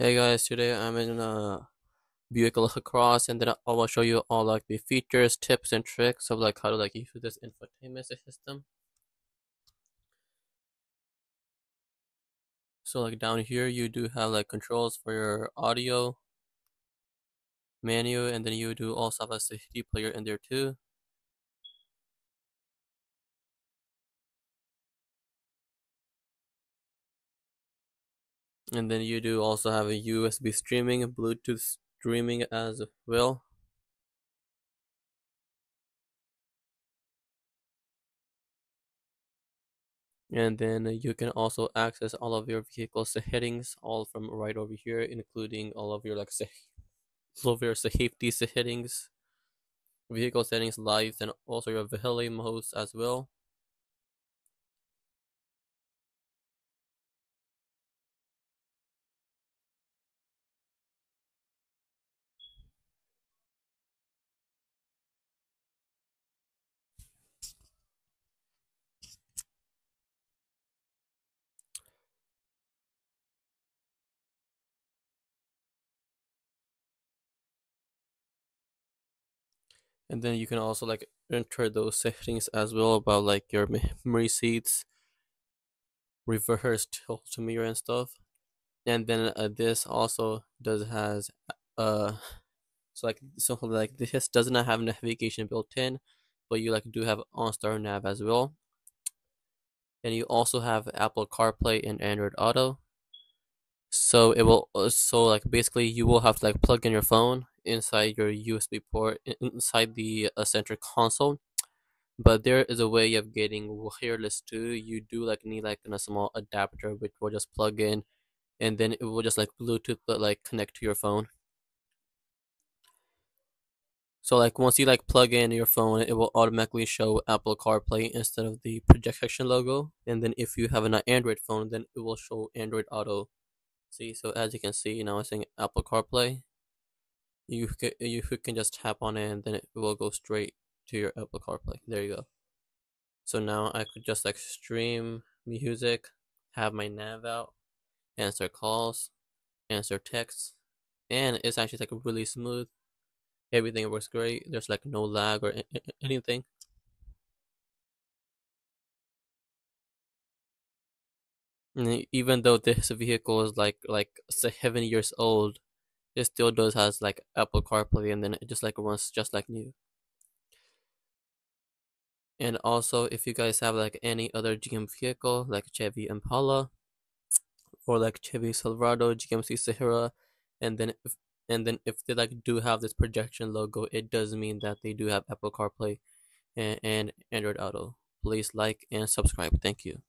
Hey guys, today I'm in Buick Lacrosse, and then I will show you all like the features, tips, and tricks of like how to like use this infotainment system. So like down here you do have like controls for your audio menu, and then you do also have a CD player in there too. And then you do also have a USB streaming, Bluetooth streaming as well. And then you can also access all of your vehicle settings all from right over here, including all of your like all of your safety settings, vehicle settings, lights, and also your valet modes as well. And then you can also like enter those settings as well about like your memory seats, reverse tilt mirror and stuff. And then this also does has uh so like this does not have navigation built in, but you like do have OnStar Nav as well. And you also have Apple CarPlay and Android Auto. So it will so like basically you will have to like plug in your phone inside your USB port inside the center console. But there is a way of getting wireless too. You do like need like a small adapter which will just plug in, and then it will just like Bluetooth but like connect to your phone. So like once you like plug in your phone, it will automatically show Apple CarPlay instead of the projection logo. And then if you have an Android phone, then it will show Android Auto. See, so as you can see, now it's saying Apple CarPlay. You can just tap on it, and then it will go straight to your Apple CarPlay. There you go. So now I could just like stream music, have my nav out, answer calls, answer texts, and it's actually like really smooth. Everything works great. There's like no lag or anything. And even though this vehicle is like 7 years old, it still does has like Apple CarPlay, and then it just like runs just like new. And also, if you guys have like any other GM vehicle, like Chevy Impala or like Chevy Silverado, GMC Sahara, and then if they like do have this projection logo, it does mean that they do have Apple CarPlay and Android Auto. Please like and subscribe. Thank you.